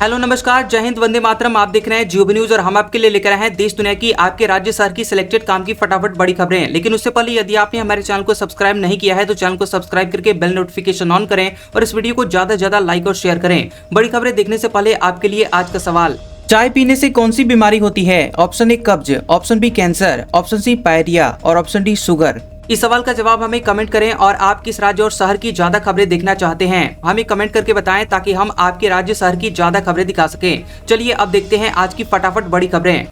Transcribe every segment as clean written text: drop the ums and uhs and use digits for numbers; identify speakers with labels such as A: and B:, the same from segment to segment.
A: Hello नमस्कार, जय हिंद, वंदे मातरम। आप देख रहे हैं जियो न्यूज और हम आपके लिए लेकर आए हैं देश दुनिया की आपके राज्य शहर की सिलेक्टेड काम की फटाफट बड़ी खबरें। लेकिन उससे पहले यदि आपने हमारे चैनल को सब्सक्राइब नहीं किया है तो चैनल को सब्सक्राइब करके बेल नोटिफिकेशन ऑन करें और इस वीडियो को ज्यादा से ज्यादा लाइक और शेयर करें। बड़ी खबरें देखने से पहले आपके लिए आज का सवाल, चाय पीने से कौन सी बीमारी होती है? ऑप्शन ए कब्ज, option B cancer, option C pyorrhoea और ऑप्शन डी शुगर। इस सवाल का जवाब हमें कमेंट करें और आप किस राज्य और शहर की ज्यादा खबरें देखना चाहते हैं हमें कमेंट करके बताएं ताकि हम आपके राज्य शहर की ज्यादा खबरें दिखा सकें। चलिए अब देखते हैं आज की फटाफट बड़ी खबरें।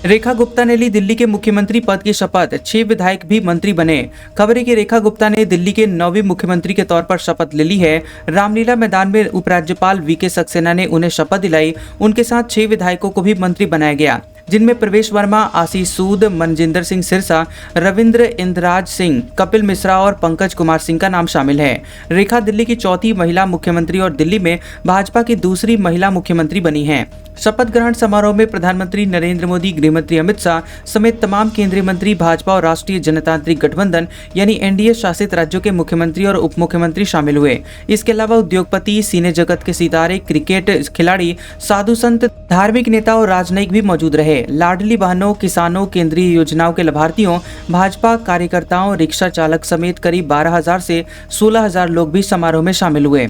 A: रेखा गुप्ता ने ली दिल्ली के मुख्यमंत्री पद की शपथ, 6 विधायक भी मंत्री बने। खबर है कि रेखा गुप्ता ने दिल्ली के 9वें मुख्यमंत्री के तौर पर शपथ ले ली है। रामलीला मैदान में उपराज्यपाल वीके सक्सेना ने उन्हें शपथ दिलाई। उनके साथ 6 विधायकों को भी मंत्री बनाया गया, जिनमें प्रवेश वर्मा, आशीष सूद, मनजिंदर सिंह सिरसा, रविंद्र इंद्रराज सिंह, कपिल मिश्रा और पंकज कुमार सिंह का नाम शामिल है। रेखा दिल्ली की 4थी महिला मुख्यमंत्री और दिल्ली में भाजपा की दूसरी महिला मुख्यमंत्री बनी हैं। शपथ ग्रहण समारोह में प्रधानमंत्री नरेंद्र मोदी, गृहमंत्री अमित शाह समेत तमाम केंद्रीय मंत्री, भाजपा और राष्ट्रीय जनतांत्रिक गठबंधन यानी एनडीए शासित राज्यों के मुख्यमंत्री और उप मुख्यमंत्री शामिल हुए। इसके अलावा उद्योगपति, सिने जगत के सितारे, क्रिकेट खिलाड़ी, साधु संत, धार्मिक नेता और राजनयिक भी मौजूद रहे। लाडली बहनों, किसानों, केंद्रीय योजनाओं के लाभार्थियों, भाजपा कार्यकर्ताओं, रिक्शा चालक समेत करीब 12,000 से 16,000 लोग भी समारोह में शामिल हुए।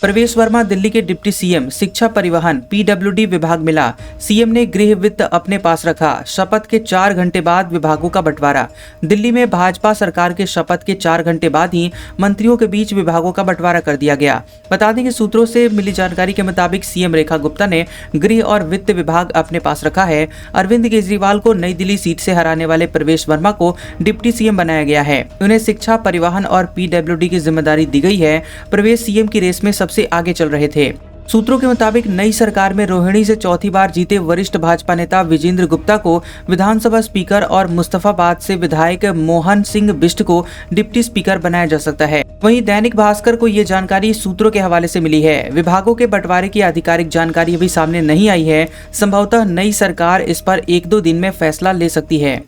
A: प्रवेश वर्मा दिल्ली के डिप्टी सीएम, शिक्षा परिवहन पीडब्ल्यूडी विभाग मिला। सीएम ने गृह वित्त अपने पास रखा। शपथ के 4 घंटे बाद विभागों का बंटवारा। दिल्ली में भाजपा सरकार के शपथ के 4 घंटे बाद ही मंत्रियों के बीच विभागों का बंटवारा कर दिया गया। बता दें कि सूत्रों से मिली जानकारी के मुताबिक सीएम रेखा गुप्ता ने गृह और वित्त विभाग अपने पास रखा है। अरविंद केजरीवाल को नई दिल्ली सीट से हराने वाले प्रवेश वर्मा को डिप्टी सीएम बनाया गया है। उन्हें शिक्षा, परिवहन और पीडब्ल्यूडी की जिम्मेदारी दी गई है। प्रवेश सीएम की रेस में सबसे आगे चल रहे थे। सूत्रों के मुताबिक नई सरकार में रोहिणी से 4थी बार जीते वरिष्ठ भाजपा नेता विजेंद्र गुप्ता को विधानसभा स्पीकर और मुस्तफाबाद से विधायक मोहन सिंह बिष्ट को डिप्टी स्पीकर बनाया जा सकता है। वहीं दैनिक भास्कर को ये जानकारी सूत्रों के हवाले से मिली है। विभागों के बंटवारे की आधिकारिक जानकारी अभी सामने नहीं आई है। संभवतः नई सरकार इस पर 1-2 दिन में फैसला ले सकती है।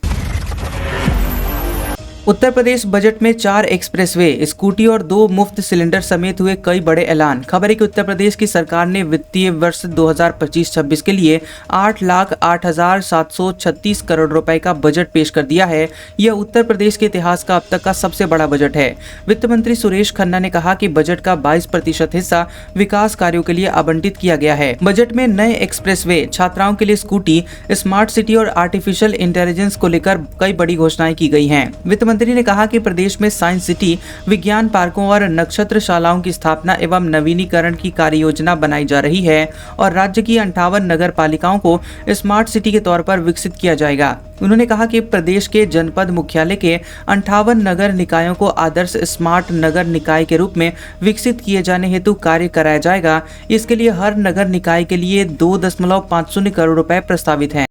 A: उत्तर प्रदेश बजट में 4 एक्सप्रेसवे, स्कूटी और 2 मुफ्त सिलेंडर समेत हुए कई बड़े ऐलान। खबर है कि उत्तर प्रदेश की सरकार ने वित्तीय वर्ष 2025-26 के लिए 8,08,736 करोड़ रुपए का बजट पेश कर दिया है। यह उत्तर प्रदेश के इतिहास का अब तक का सबसे बड़ा बजट है। वित्त मंत्री सुरेश खन्ना ने कहा कि बजट का 22% हिस्सा विकास कार्यों के लिए आवंटित किया गया है। बजट में नए एक्सप्रेसवे, छात्राओं के लिए स्कूटी, स्मार्ट सिटी और आर्टिफिशियल इंटेलिजेंस को लेकर कई बड़ी घोषणाएं की गई हैं। वित्त मंत्री ने कहा कि प्रदेश में साइंस सिटी, विज्ञान पार्कों और नक्षत्रशालाओं की स्थापना एवं नवीनीकरण की कार्य योजना बनाई जा रही है और राज्य की 58 नगर पालिकाओं को स्मार्ट सिटी के तौर पर विकसित किया जाएगा। उन्होंने कहा कि प्रदेश के जनपद मुख्यालय के 58 नगर निकायों को आदर्श स्मार्ट नगर निकाय के रूप में विकसित किए जाने हेतु कार्य कराया जाएगा। इसके लिए हर नगर निकाय के लिए 2.50 करोड़ रुपए प्रस्तावित हैं।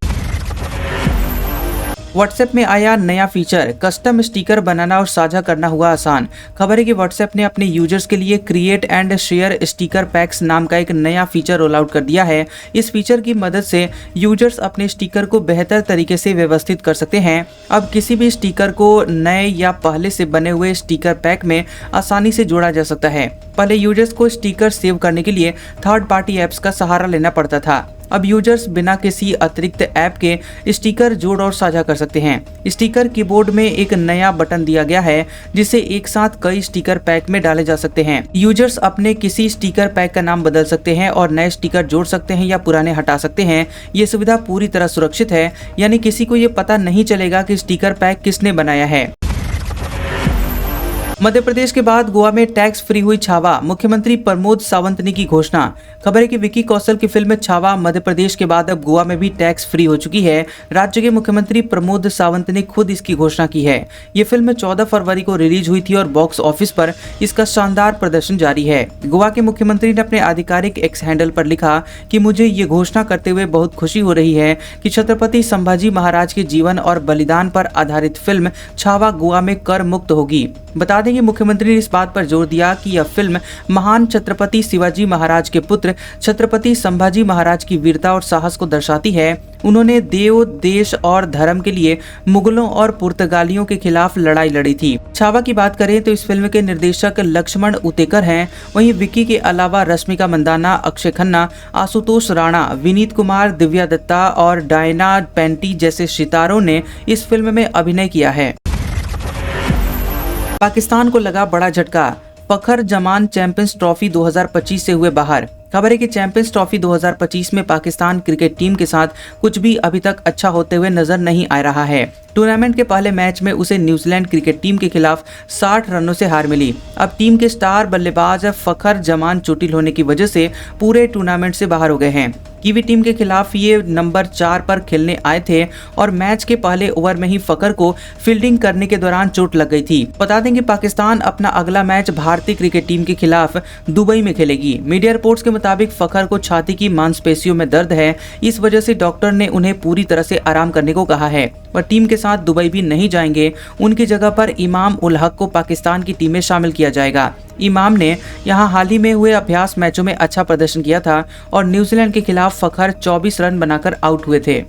A: व्हाट्सएप में आया नया फीचर, कस्टम स्टिकर बनाना और साझा करना हुआ आसान। खबर है कि व्हाट्सएप ने अपने यूजर्स के लिए create and share sticker PACS नाम का एक नया फीचर रोल आउट कर दिया है। इस फीचर की मदद से यूजर्स अपने स्टिकर को बेहतर तरीके से व्यवस्थित कर सकते हैं। अब किसी भी स्टिकर को नए या पहले से बने हुए स्टिकर पैक में आसानी से जोड़ा जा सकता है। पहले यूजर्स को स्टिकर सेव करने के लिए थर्ड पार्टी ऐप्स का सहारा लेना पड़ता था। अब यूजर्स बिना किसी अतिरिक्त ऐप के स्टिकर जोड़ और साझा कर सकते हैं। स्टिकर कीबोर्ड में एक नया बटन दिया गया है जिसे एक साथ कई स्टिकर पैक में डाले जा सकते हैं। यूजर्स अपने किसी स्टिकर पैक का नाम बदल सकते हैं और नए स्टिकर जोड़ सकते हैं या पुराने हटा सकते हैं। ये सुविधा पूरी तरह सुरक्षित है, यानी किसी को ये पता नहीं चलेगा कि स्टिकर पैक किसने बनाया है। मध्य प्रदेश के बाद गोवा में टैक्स फ्री हुई छावा, मुख्यमंत्री प्रमोद सावंत ने की घोषणा। खबर है कि विकी कौशल की फिल्म छावा मध्य प्रदेश के बाद अब गोवा में भी टैक्स फ्री हो चुकी है। राज्य के मुख्यमंत्री प्रमोद सावंत ने खुद इसकी घोषणा की है। ये फिल्म 14 फरवरी को रिलीज हुई थी और बॉक्स ऑफिस पर इसका शानदार प्रदर्शन जारी है। गोवा के मुख्यमंत्री ने अपने आधिकारिक एक्स हैंडल पर लिखा कि मुझे ये घोषणा करते हुए बहुत खुशी हो रही है कि छत्रपति संभाजी महाराज के जीवन और बलिदान पर आधारित फिल्म छावा गोवा में कर मुक्त होगी। बता दें दें कि मुख्यमंत्री ने इस बात पर जोर दिया कि यह फिल्म महान छत्रपति शिवाजी महाराज के पुत्र छत्रपति संभाजी महाराज की वीरता और साहस को दर्शाती है। उन्होंने देव, देश और धर्म के लिए मुगलों और पुर्तगालियों के खिलाफ लड़ाई लड़ी थी। छावा की बात करें तो इस फिल्म के निर्देशक लक्ष्मण उतेकर हैं। वहीं विक्की के अलावा रश्मिका मंदाना, अक्षय खन्ना, आशुतोष राणा, विनीत कुमार, दिव्या दत्ता और डायना पेंटी जैसे सितारों ने इस फिल्म में अभिनय किया है। पाकिस्तान को लगा बड़ा झटका, फखर जमान चैंपियंस ट्रॉफी 2025 से हुए बाहर। खबर है कि चैंपियंस ट्रॉफी 2025 में पाकिस्तान क्रिकेट टीम के साथ कुछ भी अभी तक अच्छा होते हुए नजर नहीं आ रहा है। टूर्नामेंट के पहले मैच में उसे न्यूजीलैंड क्रिकेट टीम के खिलाफ 60 रनों से हार मिली। अब टीम के स्टार बल्लेबाज फखर जमान चोटिल होने की वजह से पूरे टूर्नामेंट से बाहर हो गए हैं। कीवी टीम के खिलाफ ये नंबर 4 पर खेलने आए थे और मैच के पहले ओवर में ही फखर को फील्डिंग करने के दौरान चोट लग गई थी। बता दें कि पाकिस्तान अपना अगला मैच भारतीय क्रिकेट टीम के खिलाफ दुबई में खेलेगी। मीडिया रिपोर्ट्स के मुताबिक फखर को छाती की मांसपेशियों में दर्द है। इस वजह से डॉक्टर ने उन्हें पूरी तरह से आराम करने को कहा है। वह टीम के साथ दुबई भी नहीं जाएंगे। उनकी जगह पर इमाम उल हक को पाकिस्तान की टीम में शामिल किया जाएगा। इमाम ने यहां हाल ही में हुए अभ्यास मैचों में अच्छा प्रदर्शन किया था और न्यूजीलैंड के खिलाफ फखर 24 रन बनाकर आउट हुए थे।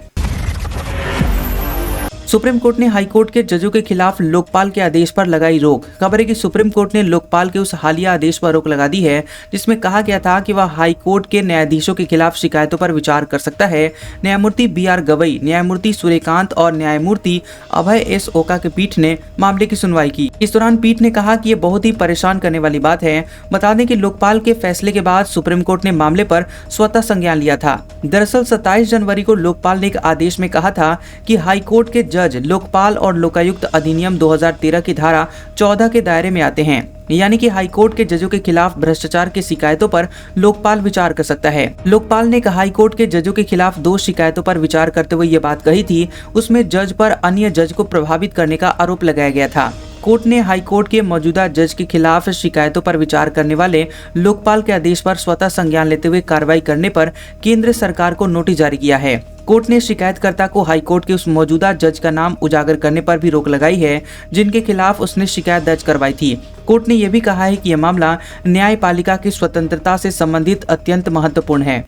A: सुप्रीम कोर्ट ने हाई कोर्ट के जजों के खिलाफ लोकपाल के आदेश पर लगाई रोक। खबर है कि सुप्रीम कोर्ट ने लोकपाल के उस हालिया आदेश पर रोक लगा दी है जिसमें कहा गया था कि वह हाई कोर्ट के न्यायाधीशों के खिलाफ शिकायतों पर विचार कर सकता है। न्यायमूर्ति BR गवई, न्यायमूर्ति सूर्यकांत और न्यायमूर्ति अभय S ओका के पीठ ने मामले की सुनवाई की। इस दौरान पीठ ने कहा कि ये बहुत ही परेशान करने वाली बात है। बता दें कि लोकपाल के फैसले के बाद सुप्रीम कोर्ट ने मामले पर स्वतः संज्ञान लिया था। दरअसल 27 जनवरी को लोकपाल ने एक आदेश में कहा था कि हाई कोर्ट के जज लोकपाल और लोकायुक्त अधिनियम 2013 की धारा 14 के दायरे में आते हैं। यानी कि हाई कोर्ट के जजों के खिलाफ भ्रष्टाचार की शिकायतों पर लोकपाल विचार कर सकता है। लोकपाल ने हाई कोर्ट के जजों के खिलाफ 2 शिकायतों पर विचार करते हुए ये बात कही थी। उसमें जज पर अन्य जज को प्रभावित करने का आरोप लगाया गया था। कोर्ट ने हाई कोर्ट के मौजूदा जज के खिलाफ शिकायतों पर विचार करने वाले लोकपाल के आदेश पर स्वतः संज्ञान लेते हुए कार्रवाई करने पर केंद्र सरकार को नोटिस जारी किया है। कोर्ट ने शिकायतकर्ता को हाई कोर्ट के उस मौजूदा जज का नाम उजागर करने पर भी रोक लगाई है जिनके खिलाफ उसने शिकायत दर्ज करवाई थी। कोर्ट ने यह भी कहा है कि यह मामला न्यायपालिका की स्वतंत्रता से संबंधित अत्यंत महत्वपूर्ण है।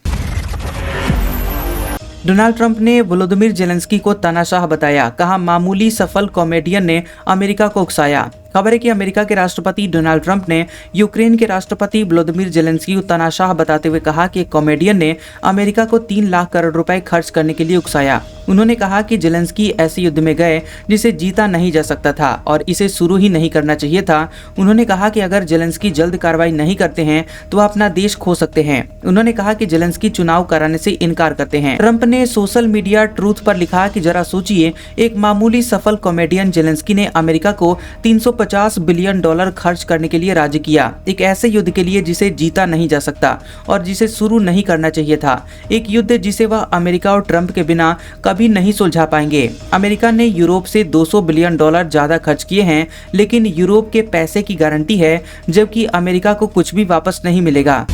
A: डोनाल्ड ट्रंप ने वोलोदिमीर जेलेंस्की को तानाशाह बताया। कहा, मामूली सफल कॉमेडियन ने अमेरिका को उकसाया। खबर है कि अमेरिका के राष्ट्रपति डोनाल्ड ट्रंप ने यूक्रेन के राष्ट्रपति वोलोदिमीर जेलेंस्की को तानाशाह बताते हुए कहा कि एक कॉमेडियन ने अमेरिका को 3 लाख करोड़ रुपए खर्च करने के लिए उकसाया। उन्होंने कहा कि जेलेंस्की ऐसे युद्ध में गए जिसे जीता नहीं जा सकता था और इसे शुरू ही नहीं करना चाहिए था। उन्होंने कहा कि अगर जेलेंस्की जल्द कार्रवाई नहीं करते हैं तो वह अपना देश खो सकते हैं। उन्होंने कहा कि जेलेंस्की चुनाव कराने से इनकार करते हैं। ट्रंप ने सोशल मीडिया ट्रूथ पर लिखा कि जरा सोचिए, एक मामूली सफल कॉमेडियन जेलेंस्की ने अमेरिका को 350 बिलियन डॉलर खर्च करने के लिए राजी किया, एक ऐसे युद्ध के लिए जिसे जीता नहीं जा सकता और जिसे शुरू नहीं करना चाहिए था, एक युद्ध जिसे वह अमेरिका और ट्रंप के बिना कभी नहीं सुलझा पाएंगे। अमेरिका ने यूरोप से 200 बिलियन डॉलर ज्यादा खर्च किए हैं, लेकिन यूरोप के पैसे की गारंटी है, जबकि अमेरिका को कुछ भी वापस नहीं मिलेगा।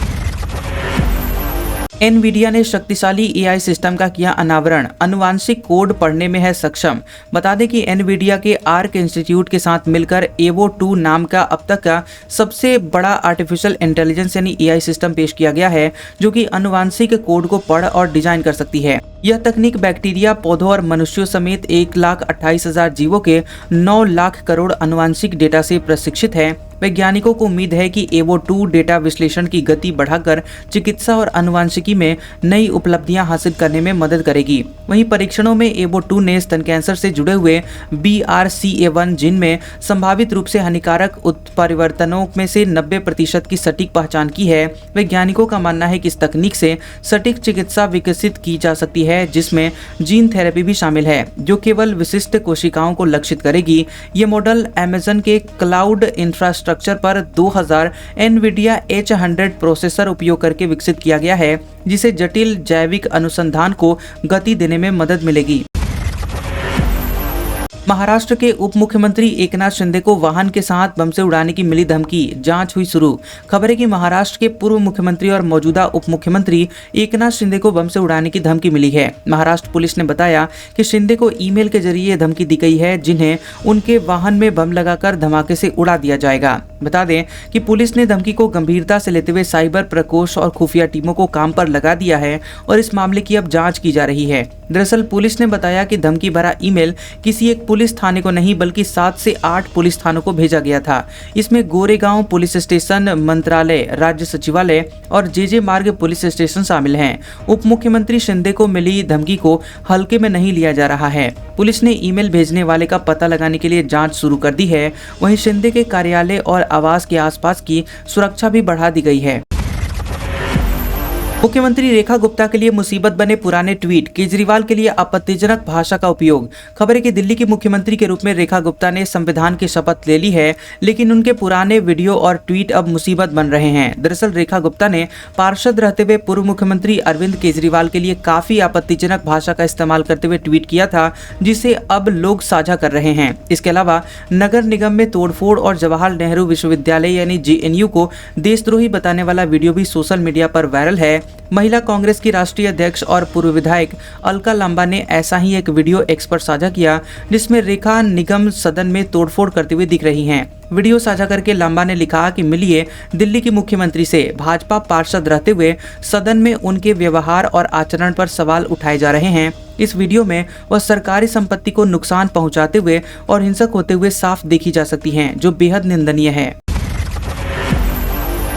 A: एनवीडिया ने शक्तिशाली AI सिस्टम का किया अनावरण, आनुवांशिक कोड पढ़ने में है सक्षम। बता दें कि एनवीडिया के आर्क इंस्टीट्यूट के साथ मिलकर एवो 2 नाम का अब तक का सबसे बड़ा आर्टिफिशियल इंटेलिजेंस यानी AI सिस्टम पेश किया गया है, जो कि आनुवांशिक कोड को पढ़ और डिजाइन कर सकती है। यह तकनीक बैक्टीरिया, पौधों और मनुष्यों समेत 1,28,000 जीवों के 9 लाख करोड़ आनुवांशिक डेटा से प्रशिक्षित है। वैज्ञानिकों को उम्मीद है कि एवो 2 डेटा विश्लेषण की गति बढ़ाकर चिकित्सा और आनुवांशिकी में नई उपलब्धियां हासिल करने में मदद करेगी। वहीं परीक्षणों में एवो 2 ने स्तन कैंसर से जुड़े हुए BRCA1 जीन में संभावित रूप से हानिकारक उत्परिवर्तनों में से 90% की सटीक पहचान की है। वैज्ञानिकों का मानना है कि इस तकनीक से सटीक चिकित्सा विकसित की जा सकती है, जिसमें जीन थेरेपी भी शामिल है, जो केवल विशिष्ट कोशिकाओं को लक्षित करेगी। ये मॉडल अमेज़न के क्लाउड इंफ्रास्ट्रक्चर पर 2000 एनवीडिया H100 प्रोसेसर उपयोग करके विकसित किया गया है, जिसे जटिल जैविक अनुसंधान को गति देने में मदद मिलेगी। महाराष्ट्र के उप मुख्यमंत्री एकनाथ शिंदे को वाहन के साथ बम से उड़ाने की मिली धमकी, जांच हुई शुरू। खबर है कि महाराष्ट्र के पूर्व मुख्यमंत्री और मौजूदा उप मुख्यमंत्री एकनाथ शिंदे को बम से उड़ाने की धमकी मिली है। महाराष्ट्र पुलिस ने बताया कि शिंदे को ईमेल के जरिए धमकी दी गई है, जिन्हें उनके वाहन में बम लगाकर धमाके से उड़ा दिया जाएगा। बता दें कि पुलिस ने धमकी को गंभीरता से लेते हुए साइबर प्रकोष्ठ और खुफिया टीमों को काम पर लगा दिया है और इस मामले की अब जांच की जा रही है। दरअसल पुलिस ने बताया कि धमकी भरा ईमेल किसी एक पुलिस थाने को नहीं बल्कि 7 से 8 पुलिस थानों को भेजा गया था। इसमें गोरेगांव पुलिस स्टेशन, मंत्रालय, राज्य सचिवालय और जेजे मार्ग पुलिस स्टेशन शामिल हैं। उप मुख्यमंत्री शिंदे को मिली धमकी को हल्के में नहीं लिया जा रहा है। पुलिस ने ईमेल भेजने वाले का पता लगाने के लिए जांच शुरू कर दी है। वहीं शिंदे के कार्यालय और आवास के आसपास की सुरक्षा भी बढ़ा दी गई है। मुख्यमंत्री रेखा गुप्ता के लिए मुसीबत बने पुराने ट्वीट, केजरीवाल के लिए आपत्तिजनक भाषा का उपयोग। खबर है कि दिल्ली की मुख्यमंत्री के रूप में रेखा गुप्ता ने संविधान की शपथ ले ली है, लेकिन उनके पुराने वीडियो और ट्वीट अब मुसीबत बन रहे हैं। दरअसल रेखा गुप्ता ने पार्षद रहते हुए पूर्व मुख्यमंत्री अरविंद केजरीवाल के लिए काफी आपत्तिजनक भाषा का इस्तेमाल करते हुए ट्वीट किया था, जिसे अब लोग साझा कर रहे हैं। इसके अलावा नगर निगम में तोड़फोड़ और जवाहरलाल नेहरू विश्वविद्यालय यानी JNU को देशद्रोही बताने वाला वीडियो भी सोशल मीडिया पर वायरल है। महिला कांग्रेस की राष्ट्रीय अध्यक्ष और पूर्व विधायक अलका लांबा ने ऐसा ही एक वीडियो एक्स पर साझा किया, जिसमें रेखा निगम सदन में तोड़फोड़ करते हुए दिख रही हैं। वीडियो साझा करके लांबा ने लिखा कि मिलिए दिल्ली की मुख्यमंत्री से, भाजपा पार्षद रहते हुए सदन में उनके व्यवहार और आचरण पर सवाल उठाए जा रहे हैं। इस वीडियो में वह सरकारी संपत्ति को नुकसान पहुंचाते हुए और हिंसक होते हुए साफ देखी जा सकती हैं, जो बेहद निंदनीय है।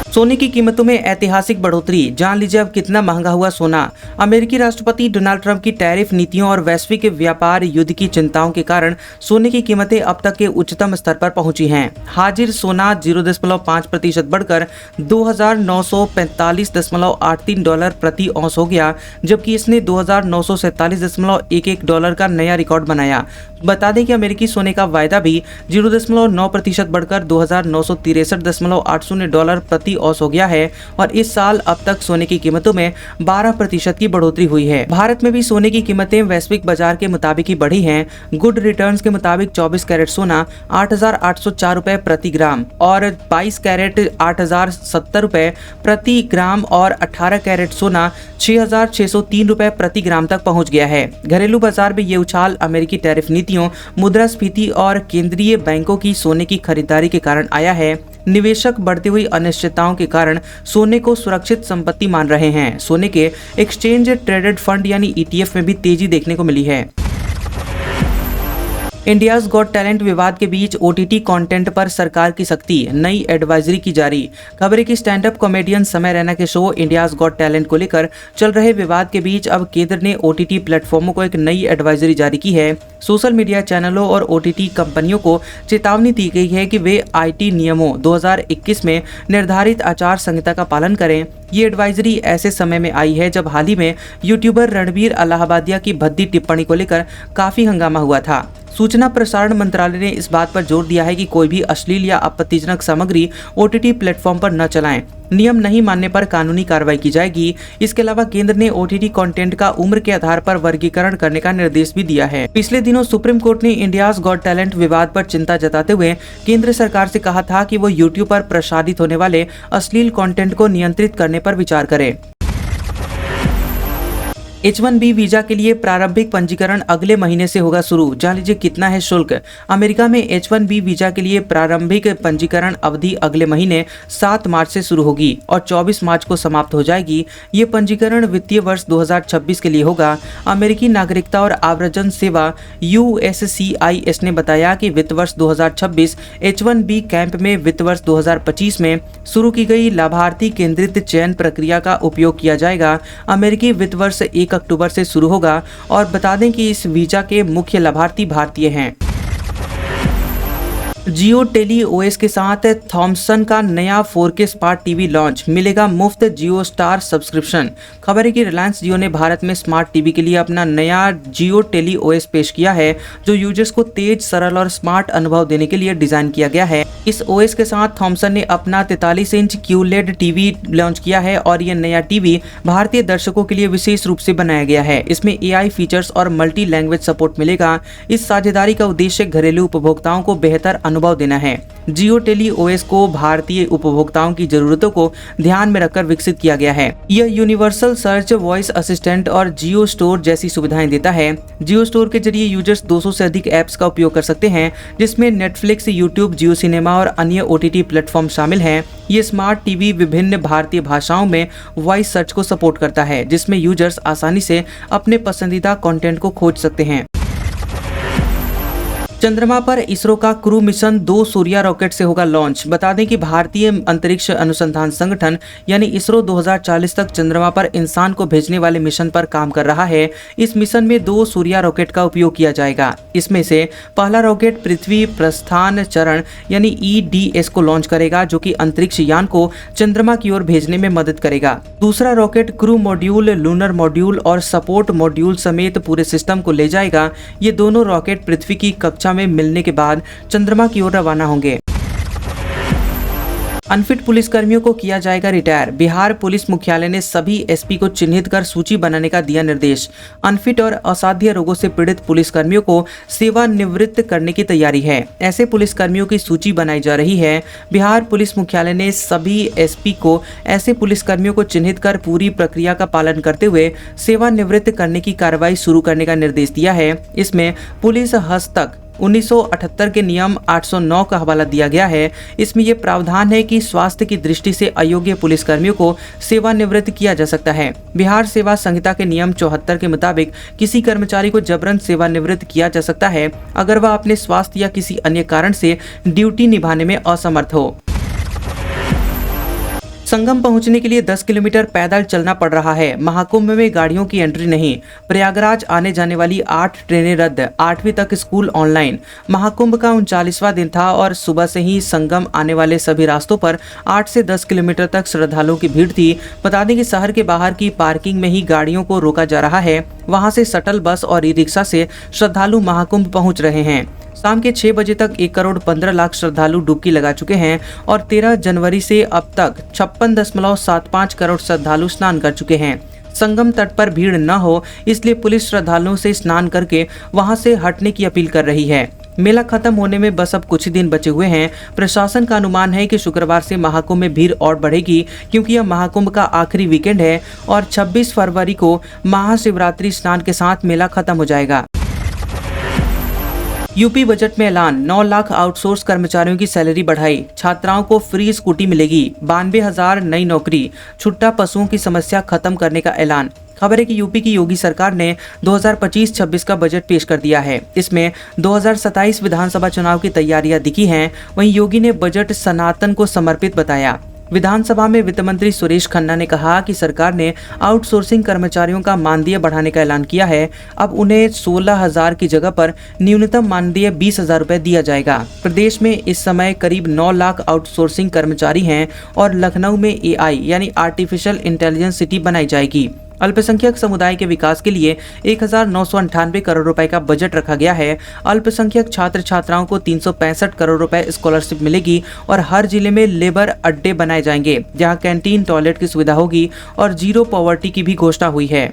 A: सोने की कीमतों में ऐतिहासिक बढ़ोतरी, जान लीजिए अब कितना महंगा हुआ सोना। अमेरिकी राष्ट्रपति डोनाल्ड ट्रंप की टैरिफ नीतियों और वैश्विक व्यापार युद्ध की चिंताओं के कारण सोने की कीमतें अब तक के उच्चतम स्तर पर पहुंची हैं। हाजिर सोना 0.5% बढ़कर $2,945.83 प्रति औंस हो गया, जबकि इसने $2,947.11 का नया रिकॉर्ड बनाया। बता दें कि अमेरिकी सोने का वायदा भी 0.9% बढ़कर $2,963.80 प्रति औंस हो गया है और इस साल अब तक सोने की कीमतों में 12% की बढ़ोतरी हुई है। भारत में भी सोने की कीमतें वैश्विक बाजार के मुताबिक ही बढ़ी हैं। गुड रिटर्न्स के मुताबिक 24 कैरेट सोना 8,804 रुपए प्रति ग्राम और 22 कैरेट 8,070 रुपए प्रति ग्राम और 18 कैरेट सोना 6,603 रुपए प्रति ग्राम तक पहुंच गया है। घरेलू बाजार में ये उछाल अमेरिकी टैरिफ नीतियों, मुद्रास्फीति और केंद्रीय बैंकों की सोने की खरीदारी के कारण आया है। निवेशक बढ़ती हुई अनिश्चितताओं के कारण सोने को सुरक्षित संपत्ति मान रहे हैं। सोने के एक्सचेंज ट्रेडेड फंड यानी ETF में भी तेजी देखने को मिली है। इंडियाज गॉट टैलेंट विवाद के बीच OTT कंटेंट पर सरकार की सख्ती, नई एडवाइजरी की जारी। खबर है कि स्टैंड अप कॉमेडियन समय रैना के शो इंडियाज गॉट टैलेंट को लेकर चल रहे विवाद के बीच अब केंद्र ने OTT प्लेटफॉर्मों को एक नई एडवाइजरी जारी की है। सोशल मीडिया चैनलों और OTT कंपनियों को चेतावनी दी गई है कि वे IT नियमों 2021 में निर्धारित आचार संहिता का पालन करें। ये एडवाइजरी ऐसे समय में आई है जब हाल ही में यूट्यूबर रणबीर अलाहाबादिया की भद्दी टिप्पणी को लेकर काफी हंगामा हुआ था। सूचना प्रसारण मंत्रालय ने इस बात पर जोर दिया है कि कोई भी अश्लील या आपत्तिजनक सामग्री OTT प्लेटफॉर्म पर न चलाएं। नियम नहीं मानने पर कानूनी कार्रवाई की जाएगी। इसके अलावा केंद्र ने OTT कंटेंट का उम्र के आधार पर वर्गीकरण करने का निर्देश भी दिया है। पिछले दिनों सुप्रीम कोर्ट ने इंडियाज गॉट टैलेंट विवाद पर चिंता जताते हुए केंद्र सरकार से कहा था कि वो यूट्यूब पर प्रसारित होने वाले अश्लील कंटेंट को नियंत्रित करने पर विचार करे। H1B वीजा के लिए प्रारंभिक पंजीकरण अगले महीने से होगा शुरू। जान लीजिए कितना है शुल्क। अमेरिका में H1B वीजा के लिए प्रारंभिक पंजीकरण अवधि अगले महीने 7 मार्च से शुरू होगी और 24 मार्च को समाप्त हो जाएगी। ये पंजीकरण वित्तीय वर्ष 2026 के लिए होगा। अमेरिकी नागरिकता और आव्रजन सेवा USCIS ने बताया कि वित्त वर्ष 2026 H1B कैंप में वित्त वर्ष 2025 में शुरू की गई लाभार्थी केंद्रित चयन प्रक्रिया का उपयोग किया जाएगा। अमेरिकी वित्त वर्ष 1 अक्टूबर से शुरू होगा और बता दें कि इस वीजा के मुख्य लाभार्थी भारतीय हैं। जियो टेली ओएस के साथ थॉमसन का नया 4K स्मार्ट टीवी लॉन्च, मिलेगा मुफ्त जियो स्टार सब्सक्रिप्शन। खबर है कि रिलायंस जियो ने भारत में स्मार्ट टीवी के लिए अपना नया जियो टेली ओएस पेश किया है, जो यूजर्स को तेज, सरल और स्मार्ट अनुभव देने के लिए डिजाइन किया गया है। इस ओएस के साथ थॉमसन ने अपना 43 इंच QLED टीवी लॉन्च किया है और यह नया टीवी भारतीय दर्शकों के लिए विशेष रूप से बनाया गया है। इसमें AI फीचर्स और मल्टी लैंग्वेज सपोर्ट मिलेगा। इस साझेदारी का उद्देश्य घरेलू उपभोक्ताओं को बेहतर अनुभव देना है। जियो टेली ओएस को भारतीय उपभोक्ताओं की जरूरतों को ध्यान में रखकर विकसित किया गया है। यह यूनिवर्सल सर्च, वॉइस असिस्टेंट और जियो स्टोर जैसी सुविधाएं देता है। जियो स्टोर के जरिए यूजर्स 200 से अधिक ऐप्स का उपयोग कर सकते हैं, जिसमें नेटफ्लिक्स, यूट्यूब, जियो सिनेमा और अन्य OTT प्लेटफॉर्म शामिल हैं। ये स्मार्ट टीवी विभिन्न भारतीय भाषाओं में वॉइस सर्च को सपोर्ट करता है, जिसमें यूजर्स आसानी से अपने पसंदीदा कंटेंट को खोज सकते हैं। चंद्रमा पर इसरो का क्रू मिशन 2 सूर्या रॉकेट से होगा लॉन्च। बता दें कि भारतीय अंतरिक्ष अनुसंधान संगठन यानी इसरो 2040 तक चंद्रमा पर इंसान को भेजने वाले मिशन पर काम कर रहा है। इस मिशन में 2 सूर्या रॉकेट का उपयोग किया जाएगा। इसमें से पहला रॉकेट पृथ्वी प्रस्थान चरण यानी EDS को लॉन्च करेगा, जो कि अंतरिक्ष यान को चंद्रमा की ओर भेजने में मदद करेगा। दूसरा rocket crew module, lunar module और सपोर्ट मॉड्यूल समेत पूरे सिस्टम को ले जाएगा। ये दोनों रॉकेट पृथ्वी की कक्षा में मिलने के बाद चंद्रमा की ओर रवाना होंगे। अनफिट पुलिसकर्मियों को किया जाएगा रिटायर। बिहार पुलिस मुख्यालय ने सभी SP को चिन्हित कर सूची बनाने का दिया निर्देश। अनफिट और असाध्य रोगों से पीड़ित पुलिसकर्मियों को सेवानिवृत्त करने की तैयारी है। ऐसे पुलिसकर्मियों की सूची बनाई जा रही है। बिहार पुलिस मुख्यालय ने सभी SP को ऐसे पुलिसकर्मियों को चिन्हित कर पूरी प्रक्रिया का पालन करते हुए सेवानिवृत्त करने की कार्रवाई शुरू करने का निर्देश दिया है। इसमें पुलिस हस्तक 1978 के नियम 809 का हवाला दिया गया है। इसमें यह प्रावधान है कि स्वास्थ्य की दृष्टि से अयोग्य पुलिसकर्मियों को सेवानिवृत्त किया जा सकता है। बिहार सेवा संहिता के नियम 74 के मुताबिक किसी कर्मचारी को जबरन सेवानिवृत्त किया जा सकता है अगर वह अपने स्वास्थ्य या किसी अन्य कारण से ड्यूटी निभाने में असमर्थ हो। संगम पहुंचने के लिए 10 किलोमीटर पैदल चलना पड़ रहा है। महाकुंभ में गाड़ियों की एंट्री नहीं। प्रयागराज आने जाने वाली 8 ट्रेनें रद्द। 8वीं तक स्कूल ऑनलाइन। महाकुंभ का 39वां दिन था और सुबह से ही संगम आने वाले सभी रास्तों पर 8 से 10 किलोमीटर तक श्रद्धालुओं की भीड़ थी। बता दें कि शहर के बाहर की पार्किंग में ही गाड़ियों को रोका जा रहा है। वहां से शटल बस और ई-रिक्शा से श्रद्धालु महाकुंभ पहुंच रहे हैं। शाम के 6 बजे तक 1 करोड़ 15 लाख श्रद्धालु डुबकी लगा चुके हैं और 13 जनवरी से अब तक 56.75 करोड़ श्रद्धालु स्नान कर चुके हैं। संगम तट पर भीड़ न हो इसलिए पुलिस श्रद्धालुओं से स्नान करके वहां से हटने की अपील कर रही है। मेला खत्म होने में बस अब कुछ ही दिन बचे हुए हैं। प्रशासन का अनुमान है कि शुक्रवार से महाकुंभ में भीड़ और बढ़ेगी, क्योंकि यह महाकुंभ का आखिरी वीकेंड है और 26 फरवरी को महाशिवरात्रि स्नान के साथ मेला खत्म हो जाएगा। यूपी बजट में ऐलान, 9 लाख आउटसोर्स कर्मचारियों की सैलरी बढ़ाई। छात्राओं को फ्री स्कूटी मिलेगी। 92,000 नई नौकरी। छुट्टा पशुओं की समस्या खत्म करने का ऐलान। खबर है कि यूपी की योगी सरकार ने 2025-26 का बजट पेश कर दिया है। इसमें 2027 विधानसभा चुनाव की तैयारियां दिखी हैं। वहीं योगी ने बजट सनातन को समर्पित बताया। विधानसभा में वित्त मंत्री सुरेश खन्ना ने कहा कि सरकार ने आउटसोर्सिंग कर्मचारियों का मानदेय बढ़ाने का ऐलान किया है। अब उन्हें 16,000 की जगह पर न्यूनतम मानदेय 20,000 रुपए दिया जाएगा। प्रदेश में इस समय करीब 9 लाख आउटसोर्सिंग कर्मचारी हैं और लखनऊ में AI यानी आर्टिफिशियल इंटेलिजेंस सिटी बनाई जाएगी। अल्पसंख्यक समुदाय के विकास के लिए 1998 करोड़ रुपए का बजट रखा गया है। अल्पसंख्यक छात्र छात्राओं को 365 करोड़ रुपए स्कॉलरशिप मिलेगी और हर जिले में लेबर अड्डे बनाए जाएंगे, जहां कैंटीन, टॉयलेट की सुविधा होगी और जीरो पॉवर्टी की भी घोषणा हुई है।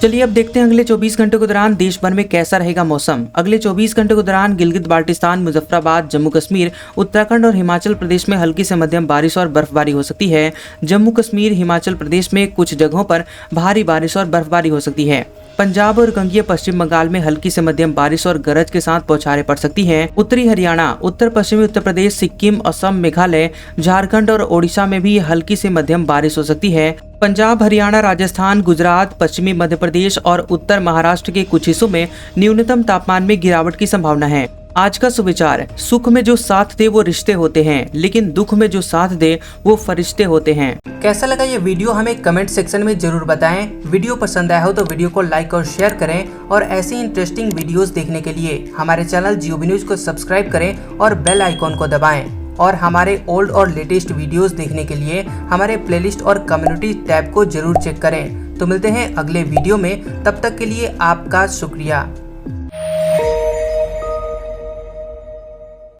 A: चलिए अब देखते हैं अगले 24 घंटों के दौरान देश भर में कैसा रहेगा मौसम। अगले 24 घंटों के दौरान गिलगित बाल्टिस्तान, मुजफ्फराबाद, जम्मू कश्मीर, उत्तराखंड और हिमाचल प्रदेश में हल्की से मध्यम बारिश और बर्फबारी हो सकती है। जम्मू कश्मीर, हिमाचल प्रदेश में कुछ जगहों पर भारी बारिश और बर्फबारी हो सकती है। पंजाब और गंगीय पश्चिम बंगाल में हल्की से मध्यम बारिश और गरज के साथ बौछारें पड़ सकती हैं। उत्तरी हरियाणा, उत्तर पश्चिमी उत्तर प्रदेश, सिक्किम, असम, मेघालय, झारखंड और ओडिशा में भी हल्की से मध्यम बारिश हो सकती है। पंजाब, हरियाणा, राजस्थान, गुजरात, पश्चिमी मध्य प्रदेश और उत्तर महाराष्ट्र के कुछ हिस्सों में न्यूनतम तापमान में गिरावट की संभावना है। आज का सुविचार, सुख में जो साथ दे वो रिश्ते होते हैं, लेकिन दुख में जो साथ दे वो फरिश्ते होते हैं। कैसा लगा ये वीडियो हमें कमेंट सेक्शन में जरूर बताएं। वीडियो पसंद आया हो तो वीडियो को लाइक और शेयर करें और ऐसी इंटरेस्टिंग वीडियोस देखने के लिए हमारे चैनल GOB न्यूज को सब्सक्राइब करें और बेल आइकॉन को दबाएं। और हमारे ओल्ड और लेटेस्ट वीडियोस देखने के लिए हमारे प्लेलिस्ट और कम्युनिटी टैब को जरूर चेक करें। तो मिलते हैं अगले वीडियो में, तब तक के लिए आपका शुक्रिया।